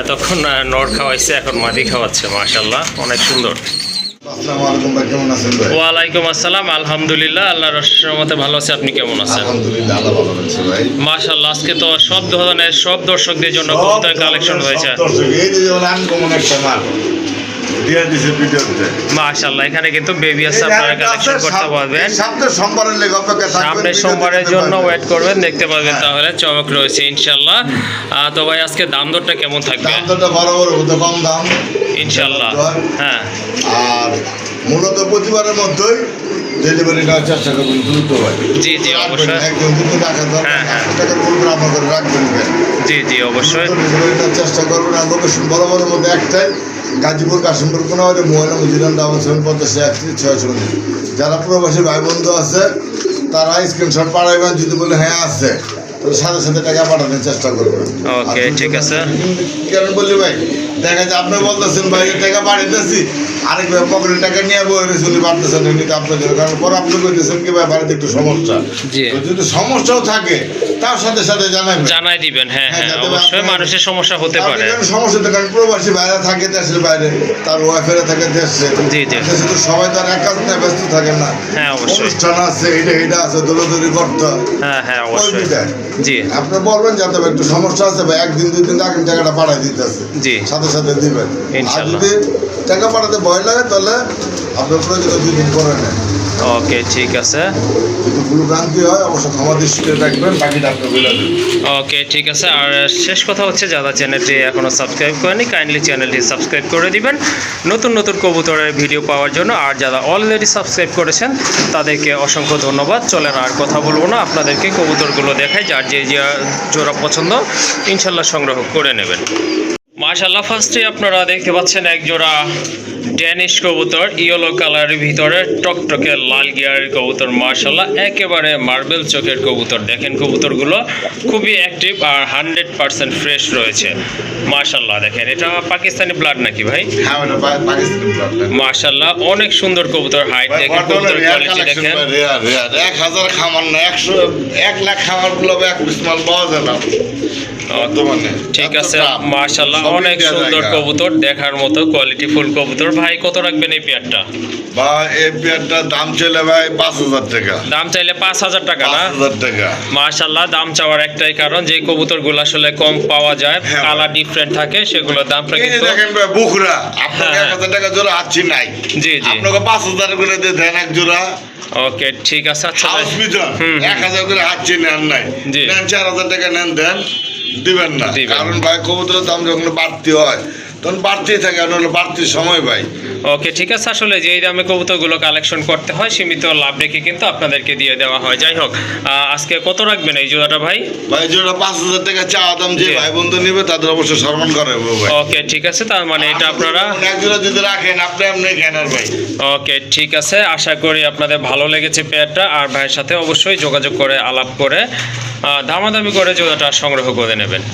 এতক্ষণ নর খাওয়াইছে, এখন মাদি খাওয়াচ্ছে। মাশাআল্লাহ, অনেক সুন্দর। আসসালামু আলাইকুম ভাই, কেমন আছেন ভাই? ওয়ালাইকুম আসসালাম, আলহামদুলিল্লাহ, আল্লাহর রহমতে ভালো আছে। আপনি কেমন আছেন? আলহামদুলিল্লাহ, আল্লাহ ভালো আছে ভাই। মাশাআল্লাহ, আজকে তো সব ধরনের সব দর্শকদের জন্য কবুতর কালেকশন হয়েছে। এই যে আনকমন একটা মাল দিয়ে দিয়েছে ভিডিওতে। মাশাআল্লাহ, এখানে কিন্তু বেবি আছে, আপনারা কালেকশন করতে পারবেন। সামনে সোমবারের লেগে অপেক্ষা থাকবেন, সামনে সোমবারের জন্য ওয়েট করবেন, দেখতে পারবেন। তাহলে চমক রয়েছে ইনশাআল্লাহ। তো ভাই, আজকে দাম দরটা কেমন থাকবে? দাম দরটা বরাবর হতে কম দাম ইনশাআল্লাহ। হ্যাঁ, আর মূলত প্রতিবারের মধ্যেই ডেলিভারি নেওয়ার চেষ্টা করবেন দ্রুত ভাই। জি জি অবশ্যই। একদম দ্রুত রাখা দরকার। 100 টাকা বলবেন আপনাদের রাখবেন। জি জি অবশ্যই ডেলিভারি নেওয়ার চেষ্টা করবেন। আর লোকেশন বরাবরের মধ্যে একটাই, গাজীপুর কাশিমপুর কোনোভাবে মোবাইল মুজিরান দাম 750-31-6 যারা প্রবাসী ভাই বন্ধু আছে তারা স্ক্রিনশট পাঠাইবেন। যদি বলে হ্যাঁ আছে, তাহলে সাথে সাথে টাকা পাঠানোর চেষ্টা করবেন। ওকে, ঠিক আছে। কেন বললি ভাই, দেখা যায় আপনি বলতেছেন ভাই টাকা পাঠাইতেছি, আরেক ভাই পকেটে টাকা নিয়ে বই রয়েছে, উনি পারতেছেন এমনিতে আপনার জন্য। কারণ পরে আপনি বলতেছেন কি ভাই বাড়িতে একটু সমস্যা, যদি সমস্যাও থাকে তার সাথে সাথে জানাই দিবেন। হ্যাঁ হ্যাঁ, অবশ্যই মানুষের সমস্যা হতে পারে। সমস্যা তো, কারণ প্রবাসী বাইরে থাকে দেশের বাইরে, তার ওয়াইফেরা থাকে দেশে। জি জি, দেশে তো সবাই তো আর এক কাজ নিয়ে ব্যস্ত থাকে না। হ্যাঁ অবশ্যই, অনুষ্ঠান আছে, এটা আছে, দৌড়দৌড়ি করতে। হ্যাঁ হ্যাঁ অবশ্যই। জি, আপনি বলবেন যাতে একটু সমস্যা আছে ভাই, একদিন 2 দিন আগে টাকাটা পাঠাই দিতেছে, জি সাথে সাথে দিবেন। আর যদি টাকা পাঠাতে ভয় লাগে তাহলে আপনার প্রয়োজন 2 দিন পরে নেন। ওকে, ঠিক আছে। যদি ভুল ভ্রান্তি হয় অবশ্য ক্ষমা দৃষ্টিতে রাখবেন, বাকিটা আপনি বলে দেবেন। ওকে, ঠিক আছে। আর শেষ কথা হচ্ছে, যারা চ্যানেলটি এখনও সাবস্ক্রাইব করেনি, কাইন্ডলি চ্যানেলটি সাবস্ক্রাইব করে দিবেন নতুন নতুন কবুতরের ভিডিও পাওয়ার জন্য। আর যারা অলরেডি সাবস্ক্রাইব করেছেন তাদেরকে অসংখ্য ধন্যবাদ। চলেন আর কথা বলবো না, আপনাদেরকে কবুতরগুলো দেখাই, যার যে জোড়া পছন্দ ইনশাল্লাহ সংগ্রহ করে নেবেন। মাশাআল্লাহ, ফার্স্টে আপনারা দেখতে পাচ্ছেন এক জোড়া ড্যানিশ কবুতর, ইয়েলো কালারের ভিতরে টকটকে লাল গিয়ারের কবুতর। মাশাআল্লাহ, একেবারে মার্বেল চোখের কবুতর। দেখেন কবুতরগুলো খুবই অ্যাক্টিভ আর 100% ফ্রেশ রয়েছে। মাশাআল্লাহ, দেখেন এটা পাকিস্তানি ব্লাড নাকি ভাই? হ্যাঁ, ওটা পাকিস্তানি ব্লাড। মাশাআল্লাহ, অনেক সুন্দর কবুতর। হাইট দেখেন, কবুতর কোয়ালিটি দেখেন। 1000 খামার না, 1 লাখ খামারগুলো এক পিস মাল পাওয়া যায় না। ঠিক আছে, মাশাআল্লাহ, অনেক সুন্দর কবুতর, দেখার মতো কোয়ালিটি ফুল কবুতর। ভাই কত রাখবেন এই পেয়ারটা? বা এই পেয়ারটার দাম চাইলে ভাই 5000 টাকা। দাম চাইলে 5000 টাকা না? 5000 টাকা। মাশাআল্লাহ, দাম চাওয়ার একটাই কারণ, যে কবুতরগুলো আসলে কম পাওয়া যায়, কালার ডিফারেন্ট থাকে, সেগুলোর দামটা কিন্তু দেখেন ভাই বুকরা আপনাকে 1000 টাকা জোড়া আছি নাই। জি জি, আপনাকে 5000 করে দিয়ে দেন এক জোড়া। ওকে, ঠিক আছে। আচ্ছা, হাউস বিজন 1000 করে আছি নেন নাই, নেন 4000 টাকা নেন, দেন দিবেন না। কারণ ভাই কবুতরের দাম যখন বাড়তি হয় তখন বাড়তেই থাকে, বাড়তি সময় ভাই। ওকে, ঠিক আছে। আসলে যেই দামে কবুতরগুলো কালেকশন করতে হয়, সীমিত লাভ রেখে কিন্তু আপনাদেরকে দিয়ে দেওয়া হয়। যাই হোক, আজকে কত রাখবেন এই জোড়াটা ভাই? ভাই জোড়া 5000 টাকা চাওয়া দাম, যে ভাই বন্ধু নিবে তাদের অবশ্যই সম্মান করে ভাই। ওকে, ঠিক আছে। তার মানে এটা আপনারা এক জোড়া যদি রাখেন আপনি এমনি কেনার ভাই। ওকে, ঠিক আছে। আশা করি আপনাদের ভালো লেগেছে পেয়ারটা। আর ভাইয়ের সাথে অবশ্যই যোগাযোগ করে আলাপ করে দামাদামি করে জোড়াটা সংগ্রহ করে নেবেন।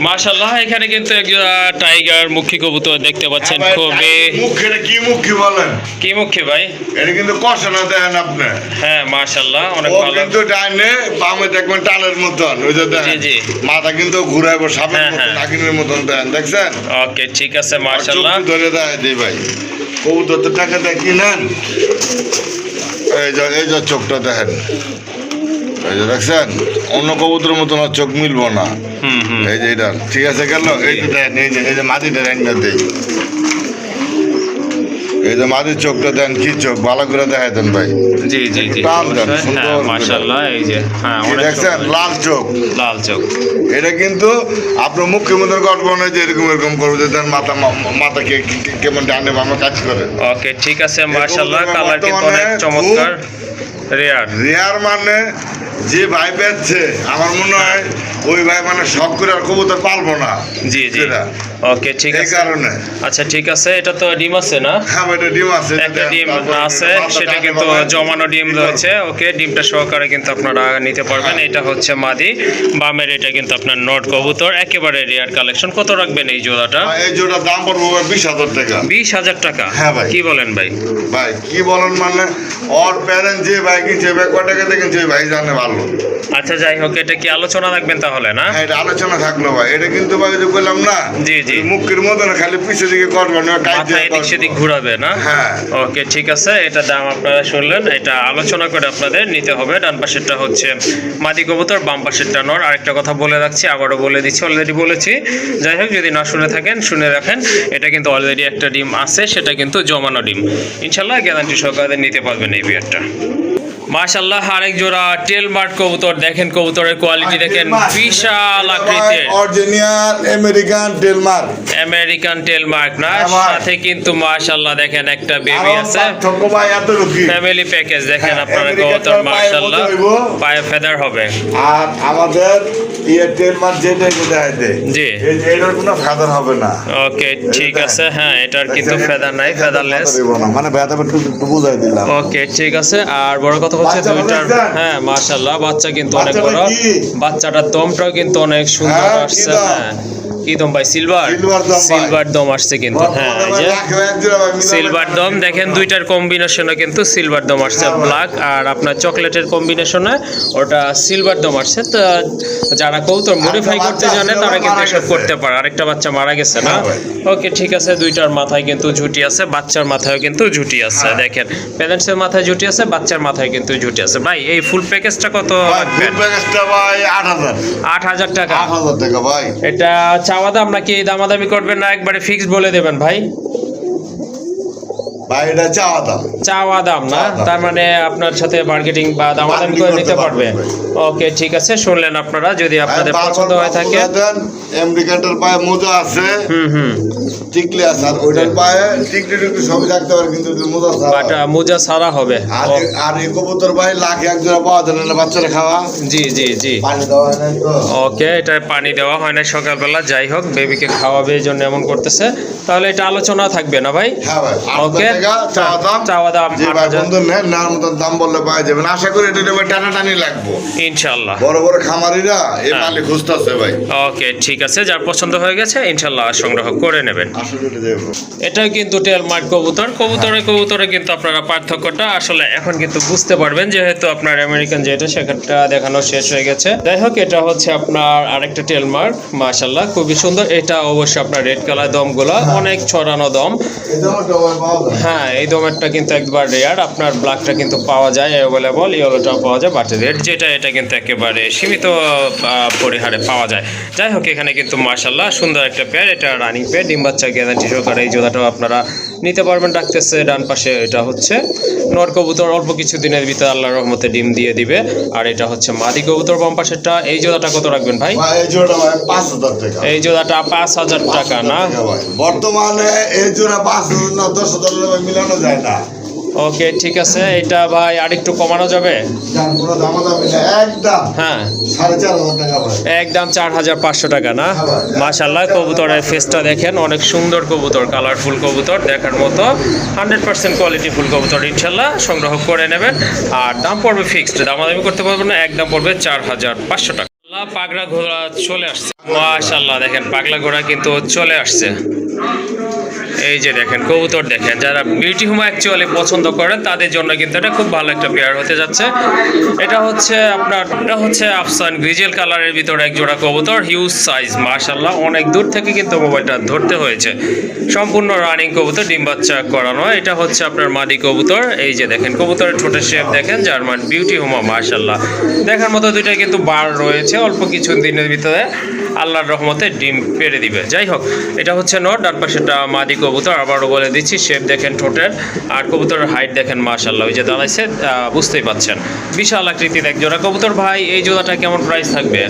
মাশাআল্লাহ, এখানে কিন্তু একজোড়া টাইগার মুখী কবুতর দেখতে পাচ্ছেন। খুবই মুখে কি মুখী বলেন? কি মুখী ভাই? এটা কিন্তু কষানো দেন আপনি। হ্যাঁ, মাশাআল্লাহ, অনেক ভালো। কিন্তু ডাইনে বামে দেখবেন টালের মতন, ওই যে দেন। জি জি, মাথা কিন্তু ঘুরাইবো সাপের মতন, নাগিনের মতন দেন, দেখছেন? ওকে, ঠিক আছে। মাশাআল্লাহ, ধরে দেয় দিই ভাই। কবুতর তো টাকা দিয়ে কিনেন। এই যে চোখটা দেখেন, এই যে দেখছেন, অন্য কবুতরের মতন আর চোখ মিলবো না। এই যে এটা ঠিক আছে গেল। এই যে দেখেন, এই যে মাটিটা র্যাঙ্গা দেই, এই যে মাটির চোখটা দেন, কি চোখ ভালো করে দেখাই দেন ভাই। জি জি জি, মাশাআল্লাহ, এই যে দেখছেন লাল চোখ, লাল চোখ। এটা কিন্তু আপনার মুখ্যমন্ত্রীর গল্প নয় যে এরকম এরকম করবো যে তার মাথা কেমন ডানে বামে কাজ করে। ওকে, ঠিক আছে। মাশাআল্লাহ, কালার কিন্তু অনেক চমৎকার, রেয়ার মানে যে ভাই বেচছে আমার মনে হয় ওই ভাই মানে শখ করে আর কবুতর পালবো না। জি জি সেটা। ওকে ঠিক এই আছে কারণে আচ্ছা ঠিক আছে এটা তো ডিম আছে না হ্যাঁ ভাই, এটা ডিম আছে, একটা ডিম তারপরে আছে বাচ্চা সেটা থাকে কিন্তু বাবা। জমানো ডিম রয়েছে ওকে ডিমটা সহকারে কিন্তু আপনারা নিতে পারবেন এটা হচ্ছে মাদি বামের এটা কিন্তু আপনার নট কবুতর একেবারে রেয়ার কালেকশন কত রাখবেন এই জোড়াটা এই জোড়ার দাম পড়বো ভাই 20,000 টাকা। 20,000 টাকা হ্যাঁ ভাই। কি বলেন ভাই ভাই কি বলেন মানে ওর প্যারেন্ট যে ভাই কিনছে ভাই কয় টাকা দিয়ে কিনছে ওই ভাই জানে ভালো। আচ্ছা যাই হোক এটা কি আলোচনা রাখবেন তাহলে না হ্যাঁ এটা আলোচনা থাকলো ভাই, এটা কিন্তু ভাই ওই যে বললাম না জি জি এই মুখের মতো না খালি পিছের দিকে করবো না মাথা এদিক সেদিক ঘুরাবে না হ্যাঁ ওকে ঠিক আছে এটা দাম আপনারা শুনলেন এটা আলোচনা করে আপনাদের নিতে হবে ডান পাশেরটা হচ্ছে মাদি কবুতর বাম পাশেরটা নর আরেকটা কথা বলে রাখছি আবারও বলে দিচ্ছি অলরেডি বলেছি যাই হোক যদি না শুনে থাকেন শুনে রাখেন এটা কিন্তু অলরেডি একটা ডিম আছে সেটা কিন্তু জমানো ডিম ইনশাল্লাহ গ্যারান্টি সহকারে নিতে পারবেন এই বিয়ারটা মাশাআল্লাহ আরেক জোড়া টেল মার্ট কবুতর দেখেন কবুতরের কোয়ালিটি দেখেন বিশাল আকৃতির অরিজিনাল আমেরিকান টেলমার্ক আমেরিকান টেল মার্ক না আমার। সাথে কিন্তু মাশাআল্লাহ দেখেন একটা বেবি আছে ছোট ভাই এত রুকি ফ্যামিলি প্যাকেজ দেখেন হ্যাঁ, আপনার আমেরিকান কবুতর পায়ে মাশাআল্লাহ মতো হইব। পায়ে ফেদার হবে আর আমাদের টেলমার্ক যেটা দেয় জি। এটার কোনো ফাদার হবে না। ওকে ঠিক এটা- আছে হ্যাঁ এটার কিন্তু ফেদার নাই এটা ফেদারলেস feather দিব না, মানে ভেদা একটু বুঝাই দিলাম। ওকে ঠিক আছে আর বড় কথা হচ্ছে বাচ্চা দুইটার দেখছেন? হ্যাঁ মাশাআল্লাহ বাচ্চা কিন্তু অনেক বাচ্চাটা বড় কি? বাচ্চাটার দমটাও কিন্তু অনেক সুন্দর হ্যাঁ, কি আসছে দম? হ্যাঁ কি দম ভাই সিলভার Silver দম ভাই। সিলভার দম আসছে কিন্তু হ্যাঁ এই যে সিলভার দম দেখেন দুইটার কম্বিনেশনে কিন্তু সিলভার দম আসছে হ্যাঁ, ভাই। ব্ল্যাক আর আপনার চকলেটের কম্বিনেশনে ওটা সিলভার দম আসছে তো যারা কৌতুক মডিফাই করতে বাচ্চা জানে ছিল, তারা কিন্তু মারা এসব গেছে। করতে পারে আরেকটা বাচ্চা মারা গেছে না হ্যাঁ, ভাই। ওকে ঠিক আছে দুইটার মাথায় কিন্তু ঝুটি আছে বাচ্চার মাথায়ও কিন্তু ঝুটি আছে হ্যাঁ। দেখেন প্যারেন্টসের মাথায় ঝুটি আছে বাচ্চার মাথায় কিন্তু ঝুটি আছে ভাই এই ফুল প্যাকেজটা কত রাখবেন ভাই 8,000 8,000 টাকা 8,000 টাকা ভাই। এটা চাওয়া দাম নাকি দামাদামি করবেন না একবারে ফিক্সড বলে দেবেন ভাই ভাই এটা চাওয়া দাম। চাওয়া দাম না চাওয়া দাম। তার মানে আপনার সাথে মার্কেটিং বা দামাদামি Bargaining করে করতে নিতে পারবে পারবেন ওকে ঠিক আছে শুনলেন আপনারা যদি আপনাদের আর পছন্দ হয়ে থাকে আমেরিকানটার পায়ে মোজা আছে, হুম টিকলি আছে, আর ওইটার পায়ে টিকলি টিকলি সবই থাকতে পারে কিন্তু এটা মোজা ছাড়া। বাট মোজা সারা হবে আর আর এই কবুতর ভাই লাখে এক জোড়া পাওয়া যায় না বাচ্চারা খাওয়া জি জি জি পানি দেওয়া হয় নাই তো। ওকে এটা পানি দেওয়া হয় না সকালবেলা যাই হোক বেবিকে খাওয়াবে এই জন্য এমন করতেছে তাহলে এটা আলোচনা থাকবে না ভাই হ্যাঁ ভাই 8,000 ওকে টাকা চাওয়া দাম। চাওয়া দাম যে ভাই 8,000 বন্ধু নেন নেওয়ার মতন দাম বললে পাওয়া যাবেন, আশা করি এটা এবার টানাটানি লাগবো। ইনশাল্লাহ বড় বড় খামারিরা এই হ্যাঁ। মালিক খুঁজতেছে ভাই, ওকে ঠিক আছে যার পছন্দ হয়ে গেছে ইনশাল্লাহ সংগ্রহ করে নেবেন আসলে এটা দেবো। এটাও কিন্তু টেলমার্ক কবুতর কবুতরে কিন্তু আপনারা পার্থক্যটা আসলে এখন কিন্তু বুঝতে পারবেন যেহেতু আপনার আমেরিকান যেটা সেখানটা দেখানো শেষ হয়ে গেছে যাই হোক এটা হচ্ছে আপনার আরেকটা টেলমার্ক মাশাল্লাহ খুবই সুন্দর এটা অবশ্যই আপনার রেড কালার দমগুলো অনেক ছড়ানো দম এই দামটা ভাই পাওয়া যায়। হ্যাঁ এই দমেরটা কিন্তু একবার রেয়ার আপনার ব্ল্যাকটা কিন্তু পাওয়া যায় অ্যাভেলেবল ইয়েলোটা পাওয়া যায় বাট রেড যেটা এটা কিন্তু একেবারে সীমিত পরিহারে পাওয়া যায় যাই হোক এখানে কিন্তু মাশাল্লাহ সুন্দর একটা পেয়ার এটা রানিং পেয়ার ডিম বাচ্চা গ্যারান্টি সহকারে এই জোড়াটাও আপনারা নিতে পারবেন ডাকতেছে ডান পাশে এটা হচ্ছে নর কবুতর অল্প কিছু দিনের ভিতরে আল্লাহর রহমতে ডিম দিয়ে দিবে আর এটা হচ্ছে মাদি কবুতর বাম পাশেরটা এই জোড়াটা কত রাখবেন ভাই ভাই এই জোড়া ভাই 5,000 টাকা। এই জোড়াটা 5,000 টাকা না ভাই বর্তমানে এই জোড়া 5,000 না 10,000 ভাই মিলানো যায় না। ওকে ঠিক আছে এটা ভাই আরেকটু কমানো যাবে দাম কোনো দামাদামি না, একদম হ্যাঁ 4,500 টাকা ভাই। একদম 4,500 টাকা না মাশাল্লাহ কবুতরের ফেসটা দেখেন অনেক সুন্দর কবুতর কালারফুল কবুতর দেখার মতো 100% কোয়ালিটি ফুল কবুতর ইনশাল্লাহ সংগ্রহ করে নেবেন আর দাম পড়বে ফিক্সড দামাদামি করতে পারবেন না একদম পড়বে 4,500 টাকা পাগলা ঘোড়া চলে আসছে মাশাল্লাহ দেখেন পাগলা ঘোড়া কিন্তু চলে আসছে এই যে দেখেন কবুতর দেখেন যারা বিউটি হোম অ্যাকচুয়ালি পছন্দ করেন তাদের জন্য কিন্তু এটা খুব ভালো একটা পেয়ার হতে যাচ্ছে এটা হচ্ছে আফসান গ্রিজেল কালারের ভিতরে এক জোড়া কবুতর হিউজ সাইজ মাশাল্লাহ অনেক দূর থেকে কিন্তু মোবাইলটা ধরতে হয়েছে সম্পূর্ণ রানিং কবুতর ডিম বাচ্চা করানো এটা হচ্ছে আপনার মাদি কবুতর এই যে দেখেন কবুতরের ঠোঁটের শেপ দেখেন জার্মান বিউটি হোমা মাশাল্লাহ দেখার মতো দুইটা কিন্তু বার রয়েছে অল্প কিছু দিনের ভিতরে আল্লাহর রহমতে ডিম পেড়ে দিবে যাই হোক এটা হচ্ছে নর ডান পাশেটা মাদি কবুতর, আবারও বলে দিচ্ছি শেপ দেখেন ঠোঁটের, আর কবুতরের হাইট দেখেন মাশাআল্লাহ, ওই যে দাঁড়াইছে বুঝতেই পাচ্ছেন বিশাল আকৃতির এক জোড়া কবুতর। ভাই এই জোড়াটা কেমন প্রাইস থাকবে?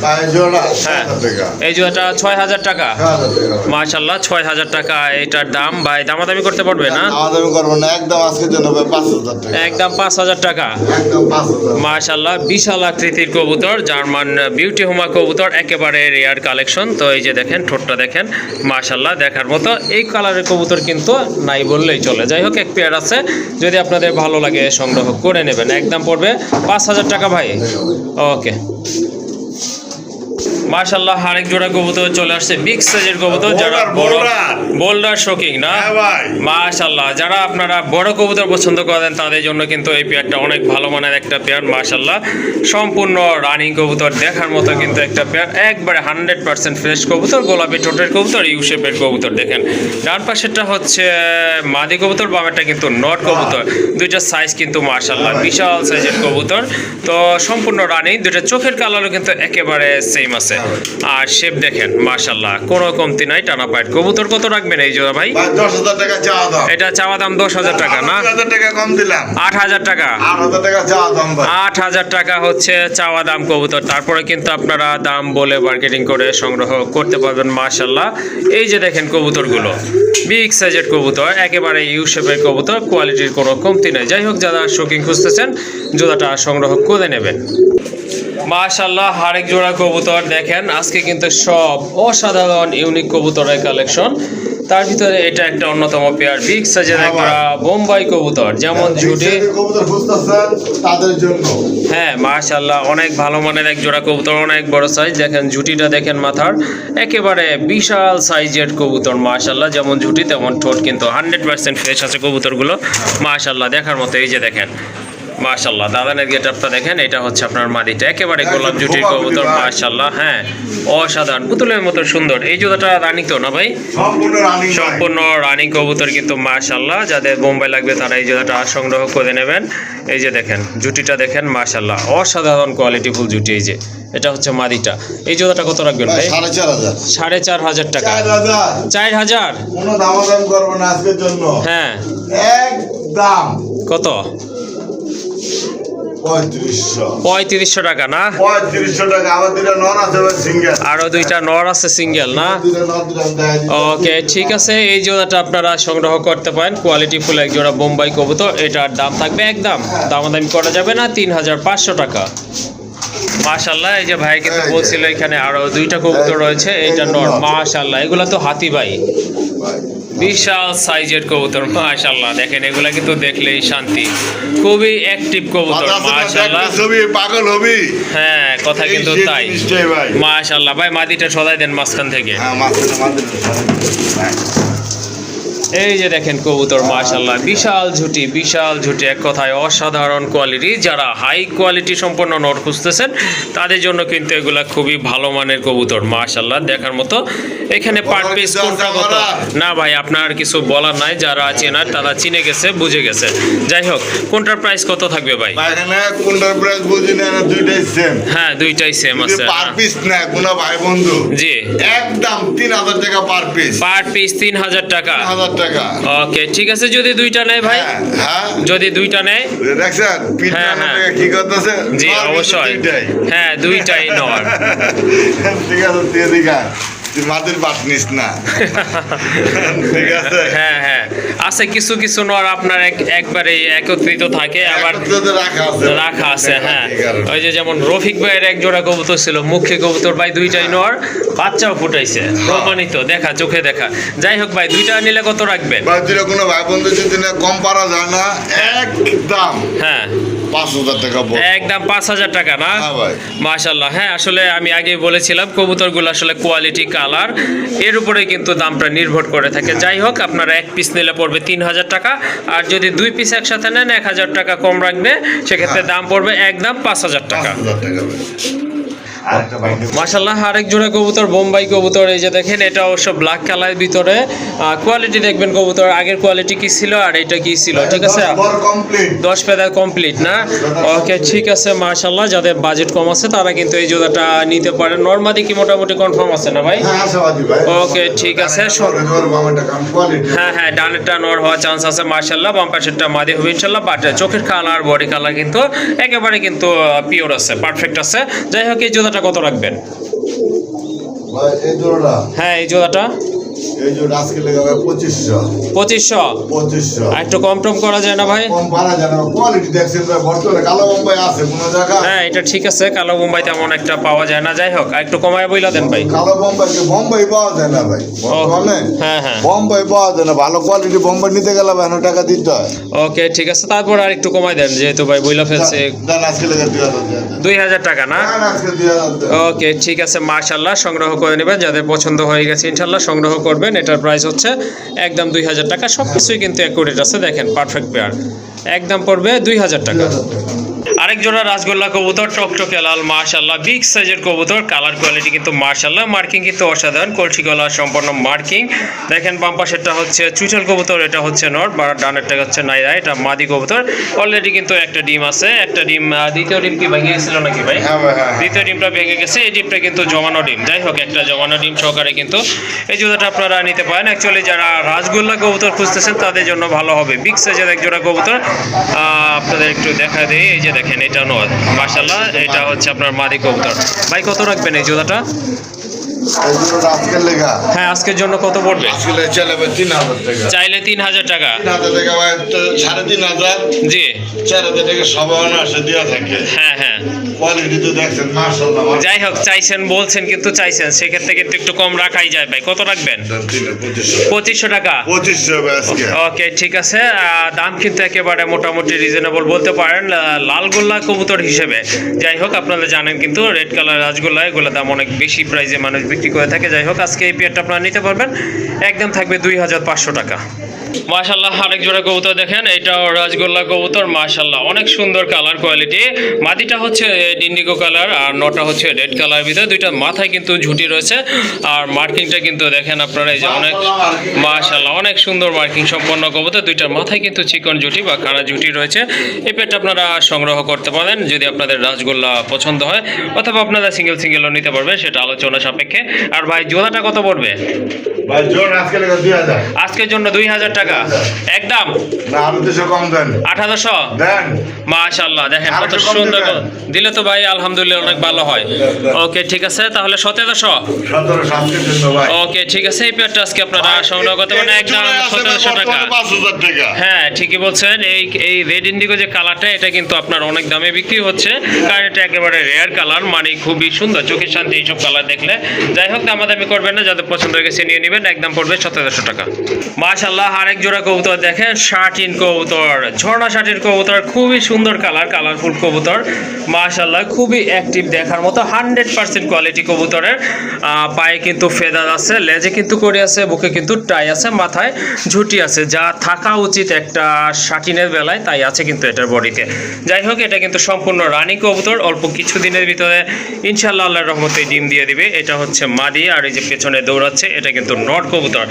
ভাই জোড়া হ্যাঁ 7,000 টাকা। এই জোড়াটা 6,000 টাকা। 6,000 টাকা ভাই। মাশাআল্লাহ 6,000 টাকা এটার দাম। ভাই দামাদামি করতে পারবে না? দামাদামি করবো না, একদম আজকের জন্য ভাই 5,000 টাকা। একদম 5,000 টাকা। একদম 5,000। মাশাআল্লাহ বিশাল আকৃতির কবুতর, জার্মান বিউটি হোমা কবুতর, একেবারে রেয়ার কালেকশন। তো এই যে দেখেন ঠোঁটটা দেখেন মাশাআল্লাহ দেখার মতো। এই কালারের কবুতর কিন্তু নাই বললেই চলে। যাই হোক এক পেয়ার আছে, যদি আপনাদের ভালো লাগে সংগ্রহ করে নেবেন। একদম পড়বে 5,000 টাকা ভাই। ওকে মাশাআল্লাহ আরেক জোড়া কবুতর চলে আসছে, বিগ সাইজের কবুতর, যারা বড় বোল্ডার শোকিং না মাশাআল্লাহ, যারা আপনারা বড় কবুতর পছন্দ করেন তাদের জন্য কিন্তু এই পেয়ারটা অনেক ভালো মানের একটা পেয়ার। মাশাআল্লাহ সম্পূর্ণ রানিং কবুতর, দেখার মতো কিন্তু একটা পেয়ার, একবারে 100% ফ্রেশ কবুতর, গোলাপি ঠোঁটের কবুতর, ইউ শেপের কবুতর। দেখেন ডান পাশেরটা হচ্ছে মাদি কবুতর, বামেরটা কিন্তু নট কবুতর। দুইটা সাইজ কিন্তু মাশাআল্লাহ বিশাল সাইজের কবুতর। তো সম্পূর্ণ রানিং, দুইটা চোখের কালারও কিন্তু একেবারে সেম আছে। আর শেপ দেখেন মাশাআল্লাহ কোনো কমতি নাই, টানা পায়ের কবুতর। কত রাখবেন এই জোড়া ভাই? 10,000 টাকা চাওয়া দাম। এটা চাওয়া দাম 10,000 টাকা না? 8,000 টাকা কম দিলাম। 8,000 টাকা। 8,000 টাকা চাওয়া দাম ভাই। 8,000 টাকা হচ্ছে চাওয়া দাম কবুতর। তারপরে কিন্তু আপনারা দাম বলে মার্কেটিং করে সংগ্রহ করতে পারবেন মাশাআল্লাহ। এই যে দেখেন কবুতরগুলো বিগ সাইজের কবুতর, একেবারে ইউ শেপের কবুতর, কোয়ালিটির কোনো কমতি নাই। যাই হোক যারা শৌখিন খুঁজতেছেন জোড়াটা সংগ্রহ করে নেবেন। মাশাআল্লাহ আরেক জোড়া কবুতর দেখেন, আজকে কিন্তু সব অসাধারণ ইউনিক কবুতরের কালেকশন। তার ভিতরে এটা একটা অন্যতম পেয়ার, বিগ সাইজের একটা বোম্বাই কবুতর, যেমন ঝুটি কবুতর খুঁজতেছেন তাদের জন্য। হ্যাঁ মাশাআল্লাহ অনেক ভালো মানের এক জোড়া কবুতর, অনেক বড় সাইজ। দেখেন ঝুটিটা দেখেন মাথার, একেবারে বিশাল সাইজের কবুতর মাশাআল্লাহ, যেমন ঝুটি তেমন ঠোঁট, কিন্তু 100% ফ্রেশ আছে কবুতরগুলো মাশাআল্লাহ দেখার মতো। এই যে দেখেন মাশাআল্লাহ দাদানের গেটআপটা দেখেন, এটা হচ্ছে আপনার মাদিটা, একেবারে গোলাপ জুটির কবুতর মাশাআল্লাহ। হ্যাঁ অসাধারণ, পুতুলের মতো সুন্দর। এই জোড়াটা রানিং তো না ভাই? সম্পূর্ণ রানিং কবুতর কিন্তু মাশাআল্লাহ। যাদের বোম্বাই লাগবে তারা এই জোড়াটা সংগ্রহ করে নেবেন। এই যে দেখেন জুটিটা দেখেন মাশাআল্লাহ অসাধারণ কোয়ালিটি ফুল জুটি। এই যে এটা হচ্ছে মাদিটা। এই জোড়াটা কত রাখবেন ভাই? 4,500। 4,500 টাকা। 4,000 কোনো দামাদাম করবো না আজকের জন্য। হ্যাঁ একদম কত? 3500 টাকা না? 3500 টাকা। আমার দুইটা নর আছে সিঙ্গেল, আরো দুইটা নর আছে সিঙ্গেল না? দুইটা নর দিলাম দেখাই দিচ্ছি। ওকে ঠিক আছে, এই জোড়াটা আপনারা সংগ্রহ করতে পারেন, কোয়ালিটি ফুল এক জোড়া বোম্বাই কবুতর। এটার দাম থাকবে একদম দামাদামি করা যাবে না, 3,500 টাকা। মাশাআল্লাহ এই যে ভাই কিন্তু বলছিল এখানে আরো দুইটা কবুতর রয়েছে, এটা নর মাশাআল্লাহ। এগুলা তো হাতি ভাই, বিশাল সাইজের কবুতর মাশাআল্লাহ। দেখেন এগুলা কিন্তু দেখলেই শান্তি, খুবই অ্যাক্টিভ কবুতর মাশাআল্লাহ। পাগল হবি। হ্যাঁ কথা কিন্তু তাই মাশাআল্লাহ। ভাই মাদিটা সদাই দেন মাঝখান থেকে। এই যে দেখেন কবুতর মাশাআল্লাহ, বিশাল ঝুটি বিশাল ঝুটি, এক কথায় অসাধারণ কোয়ালিটি। যারা হাই কোয়ালিটি সম্পন্ন নর খুঁজতেছেন তাদের জন্য কিন্তু এগুলা খুবই ভালো মানের কবুতর মাশাআল্লাহ দেখার মতো। এখানে পার পিস কোনটা কত না ভাই আপনার কিছু বলার নাই, যারা চেনার তারা চিনে গেছে বুঝে গেছে। যাই হোক কোনটার প্রাইস কত থাকবে ভাই? এখানে কোনটার প্রাইস বুঝি না, দুইটাই সেম। হ্যাঁ দুইটাই সেম আছে। পার পিস না কোনো ভাই বন্ধু জি একদম 3,000 টাকা পার পিস। পার পিস 3,000 টাকা। 3,000 টাকা। ওকে ঠিক আছে, যদি দুইটা নেয় ভাই? হ্যাঁ যদি দুইটা নেয় দেখছেন হ্যাঁ হ্যাঁ কি করতেছে? জি অবশ্যই হ্যাঁ দুইটাই নর। ঠিক আছে তুই এদিকে তুই মাদের বাট নিস না। ঠিক আছে হ্যাঁ হ্যাঁ আছে কিছু কিছু নর আপনার একবারে একত্রিত থাকে, আবার রাখা আছে। হ্যাঁ ওই যে যেমন রফিক ভাইয়ের এক জোড়া কবুতর ছিল মুখে কবুতর ভাই, দুইটাই নর, বাচ্চাও ফুটাইছে, প্রমাণিত দেখা চোখে দেখা। যাই হোক ভাই দুইটা নিলে কত রাখবেন? ভাই দুইটা কোনো ভাই বন্ধু যদি না কম পারা যায় না, একদম হ্যাঁ 5,000 টাকা একদম 5,000 টাকা না? ভাই মাশাআল্লাহ। হ্যাঁ আসলে আমি আগেই বলেছিলাম কবুতরগুলো আসলে কোয়ালিটি কালার এর উপরে কিন্তু দামটা নির্ভর করে থাকে। যাই হোক আপনারা এক পিস নিলে পড়বে 3,000 টাকা, আর যদি দুই পিস একসাথে নেন 1,000 টাকা কম রাখবে, সেক্ষেত্রে দাম পড়বে একদম 5,000 টাকা। আরেকটা বাইন্ডিং মাশাআল্লাহ আরেক জোড়া কবুতর বোম্বাই কবুতর, এই যে দেখেন এটা অবশ্য ব্ল্যাক কালারের ভিতরে। কোয়ালিটি দেখবেন কবুতর আগের কোয়ালিটি কি ছিল আর এটা কি ছিল, ঠিক আছে? বড় কমপ্লিট 10 পেদা কমপ্লিট না? ওকে ঠিক আছে মাশাআল্লাহ, যাদের বাজেট কম আছে তারা কিন্তু এই জোড়াটা নিতে পারে। নরমাদি কি মোটামুটি কনফার্ম আছে না ভাই? হ্যাঁ আশাবাদী ভাই। ওকে ঠিক আছে। হ্যাঁ হ্যাঁ, ডানেরটা নর হওয়ার চান্স আছে মাশাআল্লাহ, বাম পাশেরটা মাদি হবে ইনশাআল্লাহ। বাট চোখের কালার বডি কালার কিন্তু একেবারে কিন্তু পিওর আছে, পারফেক্ট আছে। যাই হোক এই জোড়াটা কত রাখবেন? ভাই এই জোড়াটা, হ্যাঁ এই জোড়াটা এই জোড়া আজকে লেগে ভাই 2500। 2500 আর একটু কম টম করা যায় না ভাই? কম পারা যায় না, কোয়ালিটি দেখছেন ভাই, বর্তমানে কালো বোম্বাই আছে কোন জায়গা? হ্যাঁ এটা ঠিক আছে, কালো বোম্বাই তেমন একটা পাওয়া যায় না। যাই হোক আর একটু কমায় বইলা দেন ভাই। কালো বোম্বাইকে বোম্বাই পাওয়া যায় না ভাই বর্তমানে। হ্যাঁ হ্যাঁ বোম্বাই পাওয়া যায় না, ভালো কোয়ালিটি বোম্বাই নিতে গেলে ভাই অনেক টাকা দিতে হয়। ওকে ঠিক আছে, তারপর আর একটু কমায় দেন যেহেতু ভাই বইলা ফেলছে। দেন আজকে লেগে 2000 2000 টাকা না? দেন আজকে 2000। ওকে ঠিক আছে মাশাআল্লাহ, সংগ্রহ করে নেবেন। যাদের পছন্দ হয়ে গেছে ইনশাআল্লাহ সংগ্রহ করবেন। এটার প্রাইস হচ্ছে একদম 2000 টাকা। সবকিছুই কিন্তু অ্যাকুরেট আছে, দেখেন পারফেক্ট পেয়ার। একদম পড়বে 2000 টাকা। আরেক জোড়া রাসগোল্লা কবুতর, টকটকে লাল মাশাআল্লাহ, বিগ সাইজের কবুতর। কালার কোয়ালিটি কিন্তু মাশাআল্লাহ, মার্কিং কিন্তু অসাধারণ, কলসি গলা সম্পন্ন মার্কিং। দেখেন বাম পাশেরটা হচ্ছে চুইঠাল কবুতর, এটা হচ্ছে নর, বা ডানেরটা হচ্ছে নাইরা, এটা মাদি কবুতর। অলরেডি কিন্তু একটা ডিম আছে, একটা ডিম, দ্বিতীয় ডিম কি ভেঙে গেছিল নাকি ভাই? হ্যাঁ ভাই হ্যাঁ। দ্বিতীয় ডিমটা ভেঙে গেছে, এই ডিমটা কিন্তু জমানো ডিম। যাই হোক একটা জমানো ডিম সহকারে কিন্তু এই জোড়াটা আপনারা নিতে পারেন। অ্যাকচুয়ালি যারা রাসগোল্লা কবুতর খুঁজতেছেন তাদের জন্য ভালো হবে। বিগ সাইজের এক জোড়া কবুতর আপনাদের একটু দেখা দেই। এই যে দেখেন এটা নর মাশাআল্লাহ, এটা হচ্ছে আপনার মাদি কবুতর। ভাই কত রাখবেন এই জোড়াটা? এই জোড়াটা আজকে লেগা, হ্যাঁ আজকের জন্য কত পড়বে? আজকে চলে ভাই 3000 টাকা। চাইলে 3000 টাকা। 3000 টাকা ভাই, তো 3500 জি 4000 টাকা সবাই আসে দেওয়া থাকে। হ্যাঁ হ্যাঁ, কোয়ালিটি তো দেখছেন মাশাআল্লাহ। যাই হোক চাইছেন বলছেন কিন্তু চাইছেন, সেক্ষেত্রে কিন্তু একটু কম রাখাই যায়। ভাই কত রাখবেন? 2500 টাকা। 2500 ভাই আজকে। ওকে ঠিক আছে, দাম কিন্তু একেবারে মোটামুটি রিজনেবল বলতে পারেন লালগোল্লা কবুতর হিসেবে। যাই হোক আপনারা জানেন কিন্তু রেড কালার রাজগোল্লা এগুলো দাম অনেক বেশি প্রাইসে মানুষ বিক্রি করে থাকে। যাই হোক আজকে এই পেয়ারটা আপনারা নিতে পারবেন, একদম থাকবে 2500 টাকা। মাশাআল্লাহ আরেক জোড়া কবুতর দেখেন, এটাও রাজগোল্লা কবুতর মাশাআল্লাহ, অনেক সুন্দর কালার কোয়ালিটি। মাদিটা হচ্ছে ইন্ডিগো কালার আর নটা হচ্ছে রেড কালার ভিতরে। দুইটা মাথায় কিন্তু ঝুটি রয়েছে, আর মার্কিংটা কিন্তু দেখেন আপনারা এই যে অনেক মাশাআল্লাহ অনেক সুন্দর মার্কিং সম্পন্ন কবুতর। দুইটার মাথায় কিন্তু চিকন ঝুটি বা কারা ঝুটি রয়েছে। এই পেটটা আপনারা সংগ্রহ করতে পারেন যদি আপনাদের রাজগোল্লা পছন্দ হয়, অথবা আপনারা সিঙ্গেলও নিতে পারবেন, সেটা আলোচনা সাপেক্ষে। আর ভাই জোড়াটা কত পড়বে? ভাই জোড়া আজকে লেগা 2000। আজকের জন্য 2000 টাকা একদম না আরো 200 কম দেন। 1800 দেন। মাশাআল্লাহ দেখেন আর কত একটু কম সুন্দর দিবেন। দিলে তো ভাই আলহামদুলিল্লাহ অনেক ভালো হয়। ওকে ঠিক আছে তাহলে 1700। 1700 আজকের জন্য ভাই। ওকে ঠিক আছে, এই পেয়ারটা আজকে আপনারা সংগ্রহ করতে পারেন একদম 1700 টাকা। 5000 টাকা। হ্যাঁ ঠিকই বলছেন, এই রেড ইন্ডিগো যে কালারটা এটা কিন্তু আপনার অনেক দামে বিক্রি হচ্ছে, কারণ এটা একেবারে রেয়ার কালার, মানে খুবই সুন্দর, চোখের শান্তি এইসব কালার দেখলে। যাই হোক দামাদামি করবেন না, যাদের পছন্দ হয়ে গেছে নিয়ে নেবেন, একদম পড়বে 1700 টাকা। মাশাআল্লাহ আরেক জোড়া কবুতর দেখেন, শার্টিন কবুতর, ঝর্ণা শার্টিন কবুতর, খুবই সুন্দর কালার, কালারফুল কবুতর মাশাআল্লাহ, খুবই অ্যাক্টিভ দেখার মতো, 100% কোয়ালিটি কবুতরের। পায়ে কিন্তু ফেদার আছে, লেজে কিন্তু করে আছে, বুকে কিন্তু টাই আছে, মাথায় ঝুটি আছে, যা থাকা উচিত একটা শার্টিনের বেলায় তাই আছে কিন্তু এটার বডিতে। যাই হোক এটা কিন্তু সম্পূর্ণ রানী কবুতর, অল্প কিছু দিনের ভিতরে ইনশাআল্লাহ আল্লাহর রহমতে ডিম দিয়ে দিবে। এটা হচ্ছে মাদি, আর এই যে পেছনে দৌড়াচ্ছে এটা কিন্তু নট কবুতর।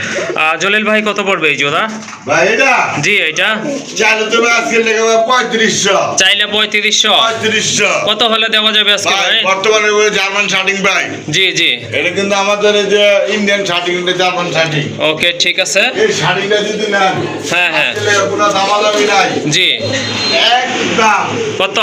জলিল ভাই কত পড়বে এই জোড়া? ভাই এটা জি এটা চাইলে তুমি আজকে লেগে 3500। চাইলে 3500। 3500 কত হলে দেওয়া যাবে আজকে ভাই ভাই? বর্তমানে ওই জার্মান শার্টিং ভাই। জি জি এটা কিন্তু আমাদের এই যে ইন্ডিয়ান শার্টিং, এটা জার্মান শার্টিং। ওকে ঠিক আছে। এই শাড়িটা যদি নেন, হ্যাঁ হ্যাঁ আজকে লেগে কোনো দামাদামি নাই, জি একদম কত?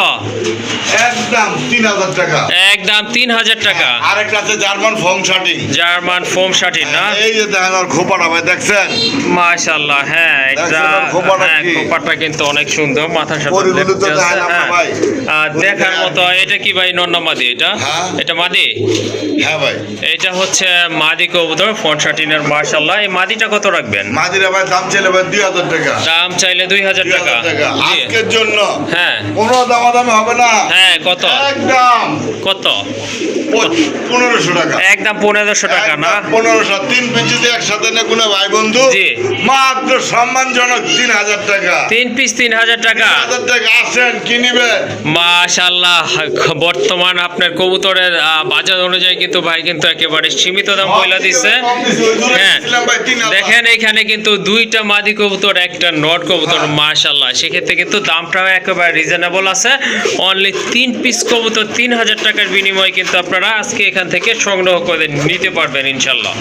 একদম 3000 টাকা। একদম 3000 টাকা। আরেকটা আছে German foam shirting. German foam shirting না? এই যে দেখেন আর খোপাটা ভাই দেখছেন মাশাআল্লাহ হ্যাঁ এটা দেখছেন ওর খোপাটা হ্যাঁ কি? খোপাটা কিন্তু অনেক সুন্দর, মাথার সাথে পরিগুলো তো লেপটে আছে, দেখেন আপনার হ্যাঁ। ভাই। দেখার মতো। এটা কি ভাই নন্না মাদি? এটা হ্যাঁ। এটা মাদি? হ্যাঁ ভাই এটা হচ্ছে মাদি কবুতর ফোন শার্টিনের মাশাআল্লাহ। এই মাদিটা কত রাখবেন? মাদিরা ভাই দাম চাইলে ভাই 2000 টাকা। দাম চাইলে 2000 টাকা। 2000 টাকা জি আজকের জন্য হ্যাঁ 15 দামাদামি হবে না। হ্যাঁ কত একদম কত 1500 টাকা। একদম 1500 টাকা না? 1500 3 পিস যদি একসাথে নেয় কোনো ভাই বন্ধু জি। মাত্র সম্মানজনক 3000 টাকা। 3 পিস 3000 টাকা। 3000 টাকা আসেন কি নিবেন? মাশাআল্লাহ, বর্তমান আপনার কবুতরের বাজার অনুযায়ী কিন্তু ভাই কিন্তু একেবারে সীমিত দাম বইলা দিচ্ছে। হ্যাঁ দেখেন এখানে কিন্তু দুইটা মাদি কবুতর একটা নট কবুতর, মাশাআল্লাহ, সেক্ষেত্রে কিন্তু দামটাও একেবারে রিজনেবল আছে। অনলি 3 পিস কবুতর 3000 টাকার বিনিময়ে কিন্তু আপনারা আজকে এখান থেকে সংগ্রহ করে নিতে পারবেন ইনশাল্লাহ।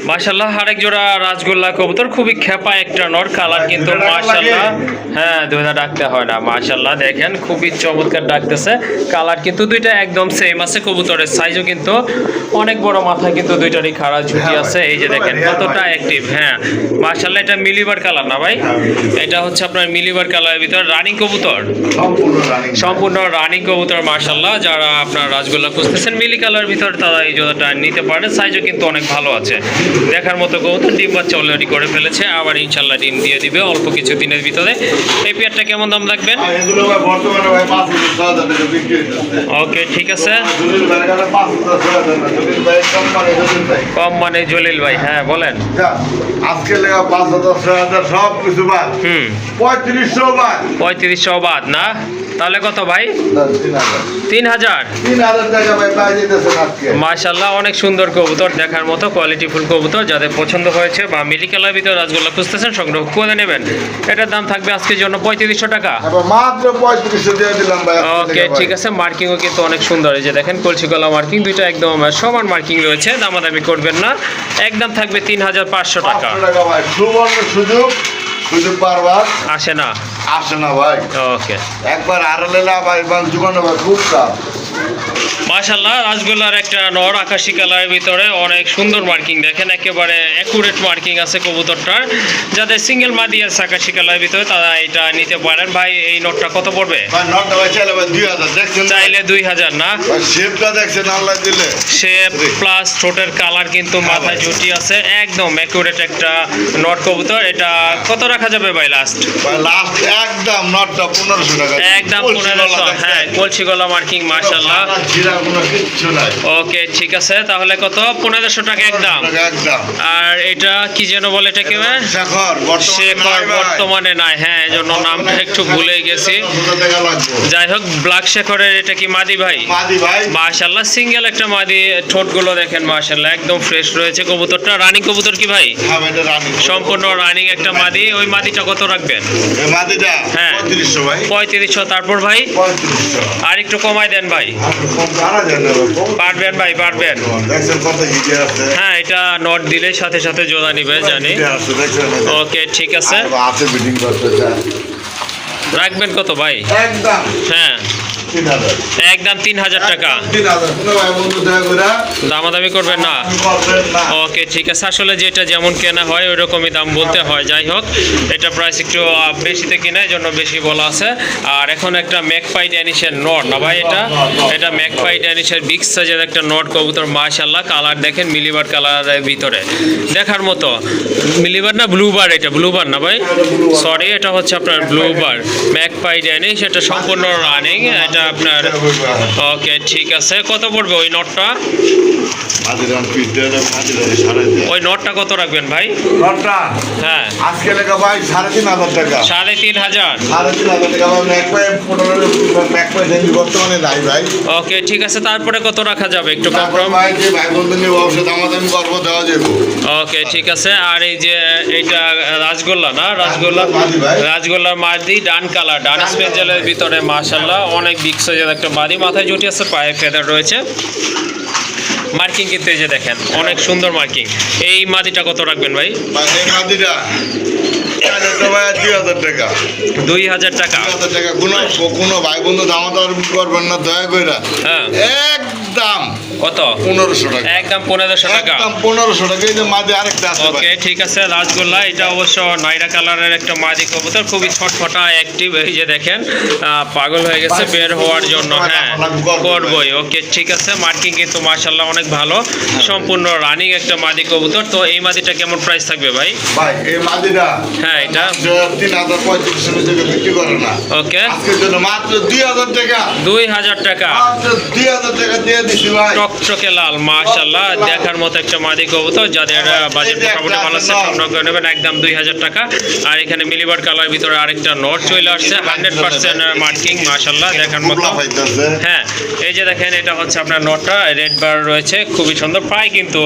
মাশাআল্লাহ, আরেক জোড়া রাজগোল্লা কবুতর, খুবই খেপা একটা নর, কালার কিন্তু মাশাআল্লাহ। হ্যাঁ, দুইটা ডাকতে হয় না, মাশাআল্লাহ দেখেন খুবই চমৎকার ডাকতেছে। কালার কিন্তু দুইটা একদম সেম আছে, কবুতরের সাইজও কিন্তু অনেক বড়, মাথা কিন্তু দুইটারই খাড়া ঝুঁকি আছে। এই যে দেখেন কতটা অ্যাক্টিভ। হ্যাঁ মাশাআল্লাহ, এটা মিলিবার কালার না ভাই? এটা হচ্ছে আপনার মিলিবার কালারের ভিতর রানিং কবুতর, সম্পূর্ণ রানিং কবুতর মাশাআল্লাহ। যারা আপনার রাজগোল্লা খুঁজতেছেন মিলি কালার ভিতর, তারা এই জোড়াটা নিতে পারেন। সাইজও কিন্তু অনেক ভালো আছে, দেখার মতো কবুতর। ডিম বাচ্চা অলরেডি করে ফেলেছে, আবার ইনশাল্লাহ ডিম দিয়ে দিবে অল্প কিছু দিনের ভিতরে। এই পেয়ারটা কেমন দাম রাখবেন? ওকে ঠিক আছে, কম মানে জলিল ভাই। হ্যাঁ বলেন। আজকে লেগা 5000 6000 সব কিছু বাদ। 3500 বাদ। 3500 বাদ না? তাহলে কত ভাই? 3000 টাকা ভাই পাই দিতেছেন আজকে। মাশাআল্লাহ, অনেক সুন্দর কবুতর, দেখার মতো কোয়ালিটি ফুল কবুতর। যাদের পছন্দ হয়েছে বা মিলি কালার ভিতরে রাজগোল্লা খুঁজতেছেন, সংগ্রহ করে নেবেন। এটার দাম থাকবে আজকের জন্য 3500 টাকা। মাত্র 3500 দিয়ে দিলাম ভাই। ওকে ঠিক আছে, মার্কিংও কিন্তু অনেক সুন্দর। এই যে দেখেন কলসি গলা মার্কিং, দুইটা একদম সমান মার্কিং রয়েছে। দামাদামি করবেন না, একদম থাকবে 3500 টাকা। ভাই সুবর্ণ সুযোগ, সুযোগ বারবার আসে না, আসে না ভাই। ওকে, একবার আড়ালে লাভ ভাই, জীবনে ভাই খুব চাপ। মাশাআল্লাহ, রাজগোল্লার একটা নর আকাশি কালারের ভিতরে অনেক সুন্দর মার্কিং, দেখেন একেবারে অ্যাকুরেট মার্কিং আছে কবুতরটার। যাদের সিঙ্গেল মাদি আছে আকাশি কালারের ভিতরে, তারা এটা নিতে পারেন। ভাই এই নটটা কত পড়বে? ভাই নটটা ভাই চাইলে ভাই 2000 দেখছেন, চাইলে 2000 না? ভাই শেপটা দেখছেন আল্লাহ দিলে, শেপ প্লাস ঠোঁটের কালার কিন্তু মাথায় ঝুটি আছে, একদম অ্যাকুরেট একটা নট কবুতর। এটা কত রাখা যাবে ভাই লাস্ট? ভাই লাস্ট একদম নটটা 1500 টাকা। একদম 1500। হ্যাঁ কলসি গলা মার্কিং মাশাআল্লাহ। কোনো কিচ্ছু নাই। ওকে ঠিক আছে, তাহলে কত? 1500 টাকা একদম। একদম। আর এটা কি যেন বলে এটাকে? শেখর বর্তমানে নাই। হ্যাঁ এজন্য নামটা একটু ভুলে গেছি। যাই হোক, ব্ল্যাক শেখরের এটা কি মাদি ভাই? মাদি ভাই মাশাআল্লাহ, সিঙ্গেল একটা মাদি, ঠোঁটগুলো দেখেন মাশাআল্লাহ একদম ফ্রেশ রয়েছে কবুতরটা। রানিং কবুতর কি ভাই? হ্যাঁ এটা রানিং, সম্পূর্ণ রানিং একটা মাদি। ওই মাদিটা কত রাখবেন? এই মাদিটা হ্যাঁ 3500 ভাই। 3500। তারপর ভাই 3500 আর একটু কমাই দেন ভাই। পারবেন ভাই, পারবেন। দেখছেন কত হিটে আছে। হ্যাঁ এটা নট দিলে সাথে সাথে জোড়া নিবে জানি। ওকে ঠিক আছে, আছে বিডিং করতে রাখবেন কত ভাই? একদম হ্যাঁ 3000, একদম 3000 টাকা। 3000 কোনো ভাই বন্ধু দেখা করে দামাদামি করবেন না? করবেন না। ওকে ঠিক আছে, আসলে যেটা যেমন কেনা হয় ওই রকমই দাম বলতে হয়। যাই হোক, এটা প্রাইস একটু বেশিতে কিনা, এই জন্য বেশি বলা আছে। আর এখন একটা ম্যাকপাই ড্যানিশের নট না ভাই, এটা ম্যাকপাই ড্যানিশের বিগ সাইজের একটা নট কবুতর মাশাআল্লাহ। কালার দেখেন মিলিবার কালারের ভিতরে, দেখার মতো। মিলিবার না ব্লুবার? এটা ব্লুবার না ভাই, সরি, এটা হচ্ছে আপনার ব্লুবার ম্যাকপাই ড্যানিশ। এটা সম্পূর্ণ রানিং, এটা আপনার। ওকে ঠিক আছে, কত পড়বে ওই নটটা? ওই নটটা কত রাখবেন ভাই? নটটা হ্যাঁ আজকে লেখা ভাই 3500 টাকা। 3500। 3500 টাকা ম্যাকপাই বর্তমানে নাই ভাই। ওকে ঠিক আছে, তারপরে কত রাখা যাবে? একটু কম। ভাই যে ভাই বন্ধু নিয়ে অবশ্যই দামাদামি করবো, দেওয়া যাবে। ওকে ঠিক আছে। আর এই যে এটা রাজগোল্লা না? রাজগোল্লার মাদি, ডান কালার, ডান স্পেঞ্জেলের ভিতরে মাশাআল্লাহ অনেক বিগ সাইজের একটা মাদি, মাথায় জুটি আছে, পায়ে ফেদার রয়েছে। মার্কিং কিন্তু এই যে দেখেন অনেক সুন্দর মার্কিং। এই মাদিটা কত রাখবেন ভাই? এই মাদিটা 2000 টাকা। 2000 টাকা। কোনো ভাই বন্ধু দামাদামি করবেন না দয়া করে। হ্যাঁ একদম একদম কত? 1500 টাকা, একদম 1500 টাকা। একদম 1500 টাকা। এই যে মাঝে আরেকটা আছে ভাই, ওকে ঠিক আছে, রাসগোল্লা। এটা অবশ্য নাইরা কালারের একটা মাদি কবুতর, খুবই ছটফটা অ্যাক্টিভ। এই যে দেখেন পাগল হয়ে গেছে বের হওয়ার জন্য। হ্যাঁ করবই। ওকে ঠিক আছে, মার্কিং কিন্তু মাশাআল্লাহ অনেক ভালো, সম্পূর্ণ রানিং একটা মাদি কবুতর। তো এই মাদিটা কেমন প্রাইস থাকবে ভাই? ভাই এই মাদিটা হ্যাঁ এটা 3035 টাকা বিক্রি করে না, ওকে আজকের জন্য মাত্র 2000 টাকা, 2000 টাকা। মাত্র 2000 টাকা দিয়ে দিছি ভাই। টকটকে লাল মাশাআল্লাহ, দেখার মতো একটা মাদি কবুতর। যাদের বাজেট মোটামুটি ভালো আছে সংগ্রহ করে নেবেন, একদম 2000 টাকা। আর এখানে মিলিবার কালার ভিতরে আরেকটা নট চলে আসছে, 100% মার্কিং মাশাআল্লাহ, দেখার মতো। হ্যাঁ এই যে দেখেন, এটা হচ্ছে আপনার নটটা, রেড বার রয়েছে, খুবই সুন্দর। প্রায় কিন্তু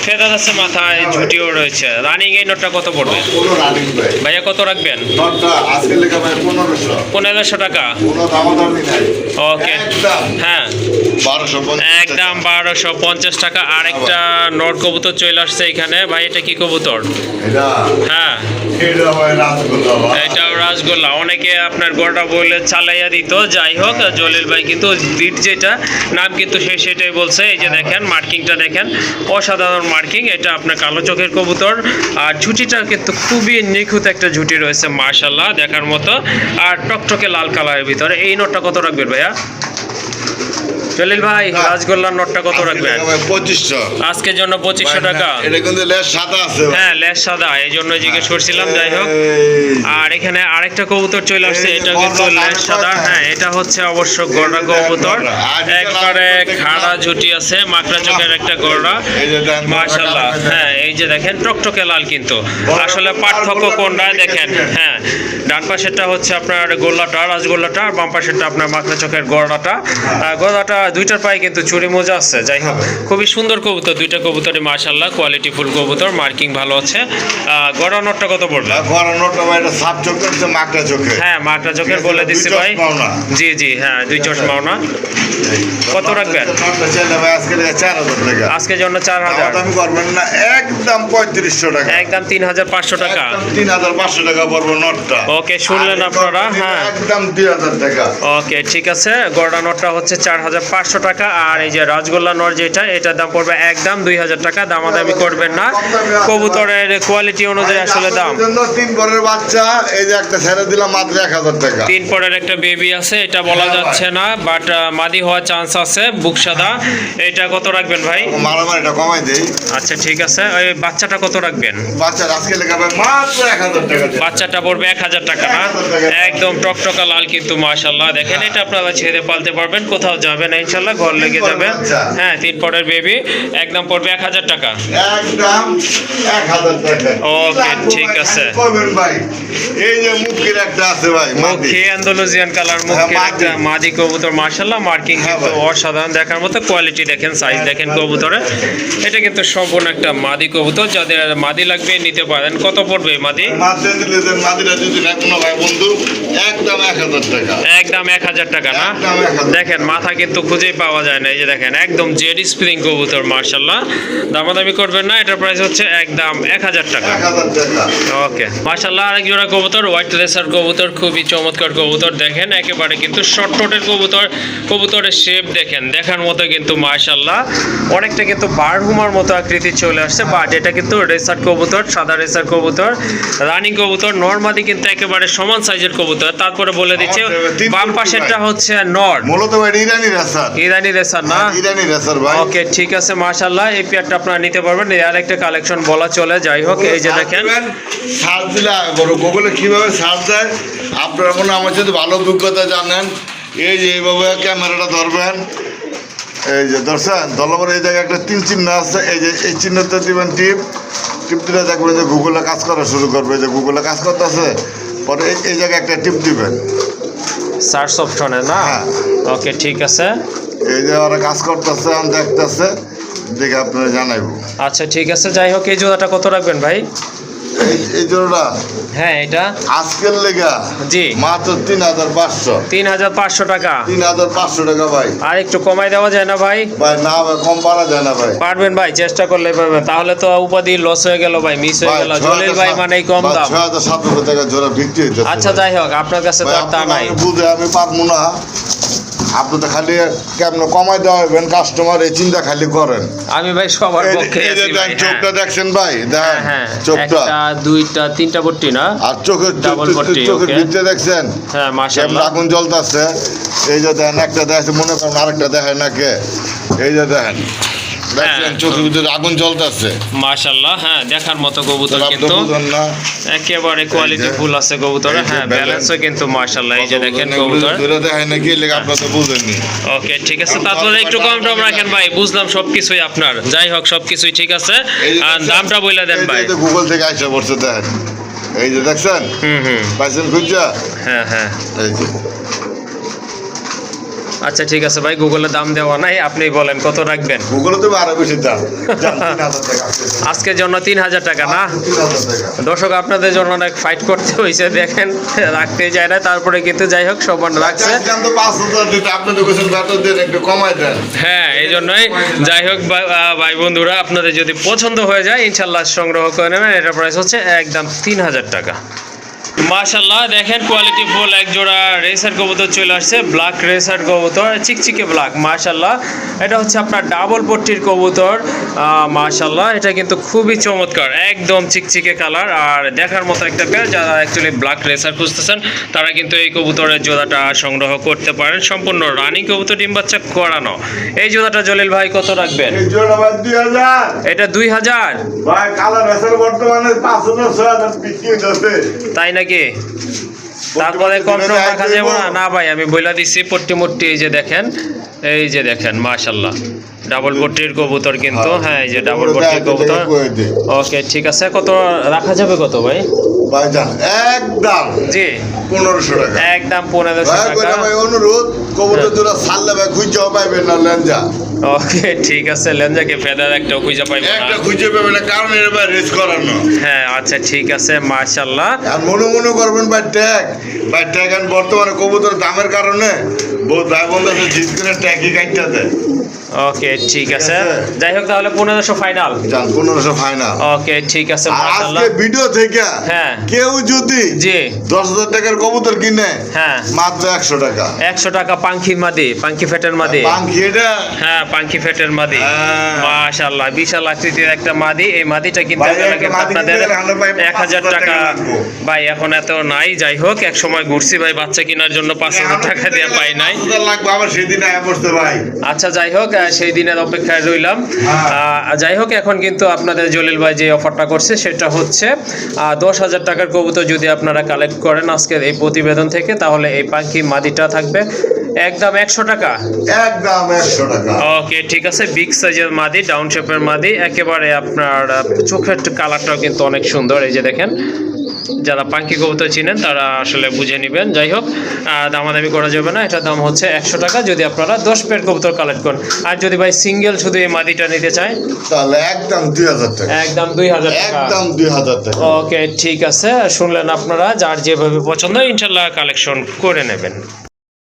ফেদার আছে, মাথায় ঝুটিও রয়েছে। রানিং এই নটটা কত পড়বে কোনো রানিং ভাই, ভাইয়া? কত রাখবেন? নটটা আজকে লেখা ভাই 1500, 1500 টাকা। কোনো দামাদামি নাই, ওকে একদম হ্যাঁ 1250 একদম 1250 টাকা। আরেকটা নট কবুতর চলে আসছে এখানে ভাই, এটা কি কবুতর? এটা হ্যাঁ এটা ভাই রাসগোল্লা ভাই। এটাও রাসগোল্লা। অনেকে আপনার গোটা বলে চালাইয়া দিত, যাই হোক জলিল ভাই কিন্তু বিট যেটা নাম কিন্তু সে সেটাই বলছে। এই যে দেখেন মার্কিংটা দেখেন, অসাধারণ মার্কিং। এটা আপনার কালো চোখের কবুতর, আর ঝুটিটা কিন্তু খুবই নিখুঁত একটা ঝুটি রয়েছে মাশাআল্লাহ, দেখার মতো। আর টকটকে লাল কালারের ভিতরে। এই নোটটা কত রাখবেন ভাইয়া? জলিল ভাই রাসগোল্লার নোটটা কত রাখবেন? 2500 আজকের জন্য 2500 টাকা। এটা কিন্তু লেস সাদা আছে ভাই। হ্যাঁ লেস সাদা, এই জন্য জিজ্ঞেস করছিলাম। যাই হোক, আর এখানে আরেকটা কবুতর চলে আসছে, এটা কিন্তু লেস সাদা। হ্যাঁ এটা হচ্ছে অবশ্য গড়া কবুতর, একবারে খাড়া ঝুটি আছে, মাকড়া চোখের একটা গড়া মাশাআল্লাহ। হ্যাঁ এই যে দেখেন টকটকে লাল, কিন্তু আসলে পার্থক্য কোনটা দেখেন। হ্যাঁ ডান পাশেরটা হচ্ছে আপনার গোল্লাটা, রাসগোল্লাটা, আর বাম পাশেরটা আপনার মাকড়া চোখের গড়াটা। গড়াটা দুইটার পায়ে কিন্তু চুরি মোজা আছে। যাই হোক খুবই সুন্দর কবুতর, দুইটা কবুতরই মাশাআল্লাহ কোয়ালিটি ফুল কবুতর, মার্কিং ভালো আছে। গড়া নোটটা কত পড়বে? গড়া নোটটা ভাই এটা সাপ চোখের চেয়ে মাকড়া চোখের। হ্যাঁ মাকড়া চোখের বলে দিচ্ছি ভাই। জি জি হ্যাঁ, দুই চশমাও না। কত রাখবেন? নোটটা চাইলে ভাই আজকে 4000 টাকা। আজকের জন্য 4000। দাম করবেন না, একদম 3500 টাকা, একদম 3500 টাকা। 3500 টাকা পড়বে নোটটা। ওকে শুনলেন আপনারা। হ্যাঁ একদম 2000 টাকা। ওকে ঠিক আছে, গড়া নোটটা হচ্ছে 4500 টাকা। আর এই যে রাসগোল্লা নোট যেটা, এটার দাম পড়বে একদম 2000 টাকা। দামাদামি করবেন না, কবুতরের কোয়ালিটি অনুযায়ী আসলে দাম। জন্য 3 পরের বাচ্চা, এই যে একটা ছেড়ে দিলাম মাত্র 1000 টাকা। 3 পরের একটা বেবি আছে, এটা বলা যাচ্ছে না, বাট মাদি হওয়ার চান্স আছে, বুক সাদা। এটা কত রাখবেন ভাই? মারামারিটা কমাই দেই। আচ্ছা ঠিক আছে, ওই বাচ্চাটা কত রাখবেন? বাচ্চা আজকে লেখা ভাই মাত্র 1000 টাকা। বাচ্চাটা পড়বে 1000 টাকা না? একদম টকটকা লাল কিন্তু মাশাআল্লাহ। দেখেন এটা আপনারা ছেড়ে পালতে পারবেন, কোথাও যাবে না ইনশাআল্লাহ, ঘর লেগে যাবে। হ্যাঁ 3 পরের বেবি, একদম পড়বে 1000 টাকা। একদম 1000 টাকা। ওকে ঠিক আছে। করবেন ভাই, এই যে মুখের একটা আছে ভাই, মুখে আন্দালুজিয়ান কালার, মুখে একটা মাদি কবুতর মাশাআল্লাহ, মার্কিং কিন্তু অসাধারণ, দেখার মতো। কোয়ালিটি দেখেন, সাইজ দেখেন কবুতরের। এটা কিন্তু সম্পূর্ণ একটা মাদি কবুতর, যাদের মাদি লাগবে নিতে পারেন। কত পড়বে মাদি? মাঝে দিলে যে মাদিটা যদি না কোনো ভাই বন্ধু, একদম 1000 টাকা। একদম 1000 টাকা না? একদম 1000। দেখেন মাথা কিন্তু খুঁজেই পাওয়া যায় না। এই যে দেখেন একদম জেড স্প্রিং কবুতর মাশাআল্লাহ, দামাদামি করবেন না। এটার প্রাইস হচ্ছে একদম 1000 টাকা। 1000 টাকা। ওকে মাশাআল্লাহ। আরেক জোড়া কবুতর, হোয়াইট রেসার কবুতর, খুবই চমৎকার কবুতর। দেখেন একেবারে কিন্তু শর্ট টোটের কবুতর, কবুতরের শেপ দেখেন, দেখার মতো কিন্তু মাশাআল্লাহ। অনেকটা কিন্তু বারহুমার মতো আকৃতি চলে আসছে, বাট এটা কিন্তু রেসার কবুতর, সাদা রেসার কবুতর, রানিং কবুতর। নরমাদি কিন্তু একেবারে সমান সাইজের কবুতর। তারপরে বলে দিচ্ছে বাম পাশেরটা হচ্ছে নর, মূলত ভাই ইরানি রেসার। ইরানি রেসার না? ইরানি রেসার ভাই। ওকে ঠিক আছে মাশাআল্লাহ, এই পেয়ারটা আপনারা নিতে পারবেন। আর একটা কালেকশন বলা চলে। যাই হোক এই যে দেখেন সার্চ দিলে বড় গুগলে কিভাবে সার্চ দেয়, আপনারা মনে হয় আমার যদি ভালো অভিজ্ঞতা জানেন। এই যে এইভাবে ক্যামেরাটা ধরবেন, এই যে ধরছেন, ধরলাম এই জায়গায় একটা 3 চিহ্ন আছে, এই যে এই চিহ্নটা দিবেন টিপ, টিপ দিলে দেখবেন যে গুগলে কাজ করা শুরু করবে। যে গুগলে কাজ করতেছে, পরে এই জায়গায় একটা টিপ দিবেন, সার্চ অপশনে না? হ্যাঁ। ওকে ঠিক আছে, এই যে ওরা কাজ করতেছে, আমি দেখতেছে, দেখে আপনারা জানাইবো। আচ্ছা ঠিক আছে। যাই হোক এই জোড়াটা কত রাখবেন ভাই? এই জোড়াটা হ্যাঁ এটা আজকের লেগা জি মাত্র 3500। 3500 টাকা। 3500 টাকা ভাই। আর একটু কমাই দেওয়া যায় না ভাই? ভাই না ভাই, কম পারা যায় না ভাই। পারবেন ভাই, চেষ্টা করলে পারবেন। তাহলে তো উপাধি লস হয়ে গেল ভাই, মিস হয়ে গেল। জলিল ভাই মানেই কম দাম। 6700 টাকা জোড়া বিক্রি হইতেছে। আচ্ছা যাই হোক, আপনার কাছে তো আর তা নাই। বুঝে আমি পারবো না, আপনি তো খালি কেমন কমাই দেওয়া হবেন কাস্টমার এই চিন্তা খালি করেন। আমি ভাই সবার পক্ষে এই যে আছি ভাই, দেখেন, চোখটা দেখছেন ভাই, দেখেন হ্যাঁ চোখটা, একটা দুইটা তিনটা পট্টি না, আর চোখের Double পট্টি, চোখের okay. ভিতরে দেখছেন হ্যাঁ কেমন মাশাআল্লাহ। আগুন জ্বলতেছে। এই যে দেখেন একটা দেখেন, মনে করেন আরেকটা দেখেন না কে, এই যে দেখেন দেখছেন চোখের ভিতরে আগুন জ্বলতেছে। মাশাআল্লাহ, হ্যাঁ দেখার মতো কবুতর আপনি কিন্তু বুঝেন না একেবারে কোয়ালিটি ফুল আছে কবুতর। এই যে হ্যাঁ ব্যালেন্সও কিন্তু মাশাআল্লাহ, এই যে দেখেন কবুতর। ধরে দেখায় না কি লেগে আপনারা তো বুঝেননি। ওকে ঠিক আছে, তারপরে একটু কম টম রাখেন ভাই, বুঝলাম সবকিছুই আপনার। যাই হোক সবকিছুই ঠিক আছে, এই যে আর দেখছেন, দামটা বলে দেন এই যে ভাই। গুগল থেকে আইসা পড়ছে দেখেন, এই যে দেখছেন হুম পাইছেন খুঁজা, হ্যাঁ এই যে আচ্ছা ঠিক আছে ভাই, গুগলে দাম দেওয়া নাই, আপনি বলেন কত রাখবেন। গুগলে তো আরো বেশি দাম, 3000 টাকা আছে। আজকের জন্য 3000 টাকা না 3000 টাকা। দর্শক, আপনাদের জন্য অনেক ফাইট করতে হয়েছে, দেখেন রাখতে যায় না, তারপরে কিন্তু যাই হোক সবার রাখছে। চাইছিলাম তো 5000 দিতে, আপনি তো কইছেন বেতন দেন একটু কমাই দেন। হ্যাঁ এই জন্যই যাই হোক ভাই বন্ধুরা, আপনাদের যদি পছন্দ হয়ে যায় ইনশাল্লাহ সংগ্রহ করে নেবেন। এটার প্রাইস হচ্ছে একদম 3000 টাকা। মাশাআল্লাহ দেখেন কোয়ালিটি ফুল এক জোড়া রেসার কবুতর চলে আসছে, ব্ল্যাক রেসার কবুতর, চিকচিকে ব্ল্যাক। মাশাআল্লাহ এটা হচ্ছে আপনার ডাবল পট্টির কবুতর। মাশাআল্লাহ এটা কিন্তু খুবই চমৎকার, একদম চিকচিকে কালার আর দেখার মতো একটা পেয়ার। যারা অ্যাকচুয়ালি ব্ল্যাক রেসার খুঁজতেছেন তারা কিন্তু এই কবুতরের জোড়াটা সংগ্রহ করতে পারেন। সম্পূর্ণ রানিং কবুতর, ডিম বাচ্চা করানো। এই জোড়াটা জলিল ভাই কত রাখবেন? এই জোড়া ভাই 2000। এটা 2000 ভাই কালার রেসার বর্তমানে 5000 6000 বিক্রি হচ্ছে। তাই নাকি? তারপরে কম টম রাখা যাবে না? না ভাই আমি বইলা দিচ্ছি পট্টি মট্টি। এই যে দেখেন, এই যে দেখেন মাশাআল্লাহ ডাবল পট্টির কবুতর কিন্তু। হ্যাঁ এই যে ডাবল পট্টির কবুতর। ওকে ঠিক আছে, কত রাখা যাবে কত ভাই? ভাই জান একদম জি 1500 টাকা। একদম 1500 ভাই টাকা। কইরা ভাই অনুরোধ, কবুতর জোড়া ছাড়লে ভাই খুঁজে পাইবেন না লেঞ্জা। ওকে ঠিক আছে, লেঞ্জাকে ফেদার একটা খুঁজে পাইবো না। একটা খুঁজে পাবেন না, কারণ এর ভাই রেস করানো। হ্যাঁ আচ্ছা ঠিক আছে মাশাআল্লাহ। আর মনে করবেন ভাই ট্যাগ এখন বর্তমানে কবুতর দামের কারণে বহুত ভাই বন্ধু আছে জিত করে ট্যাগই কাটতে দেয়। ওকে ঠিক আছে, ঠিক আছে। যাই হোক তাহলে 1500 ফাইনাল। জান 1500 ফাইনাল। ওকে ঠিক আছে আর মাশাআল্লাহ। আজকে ভিডিও থেকে হ্যাঁ। কেউ যদি জি 10000 টাকার কবুতর কিনে হ্যাঁ মাত্র 100 টাকা। 100 টাকা পাঙ্খি মাদি, পাঙ্খি ফেটের মাদি। বাংকি এটা হ্যাঁ পাঙ্খি ফেটের মাদি। হ্যাঁ। মাশাআল্লাহ বিশাল আকৃতির একটা মাদি। এই মাদিটা কিনতে ভাই, গেলে একটা কিন্তু মাদি আপনাদের কিনতে গেলে আমরা ভাই 1000 টাকা। 5000 লাগবো। ভাই এখন এত নাই, যাই হোক এক সময় ঘুরছি ভাই বাচ্চা কেনার জন্য 5000 টাকা দিয়ে পাই নাই। 5000 লাগবে আবার সেদিন আয়া পড়তে ভাই। আচ্ছা যাই হোক সেই দিনের অপেক্ষায় রইলাম। যাই হোক এখন কিন্তু আপনাদের জলিল ভাই যে অফারটা করছে সেটা হচ্ছে 10,000 টাকার কবুতর যদি আপনারা কালেক্ট করেন আজকের এই প্রতিবেদন থেকে, তাহলে এই পাখি মাদিটা থাকবে একদম 100 টাকা। একদম 100 টাকা। ওকে ঠিক আছে, বিগ সাইজের মাদি, ডাউন শেপের মাদি, একেবারে আপনার চোখের কালারটাও কিন্তু অনেক সুন্দর। এই যে দেখেন, যারা পাখি কবুতর চিনেন তারা আসলে বুঝে নেবেন। যাই হোক দামাদামি করা যাবে না, এটার দাম হচ্ছে 100 টাকা যদি আপনারা 10 পেয়ার কবুতর কালেক্ট করেন। আর যদি ভাই সিঙ্গেল শুধু এই মাদিটা নিতে চায় তাহলে একদম 2000 টাকা। একদম 2000 টাকা। একদম 2000 টাকা। ওকে ঠিক আছে, শুনলেন আপনারা, যার যেভাবে পছন্দ ইনশাল্লাহ কালেকশন করে নেবেন।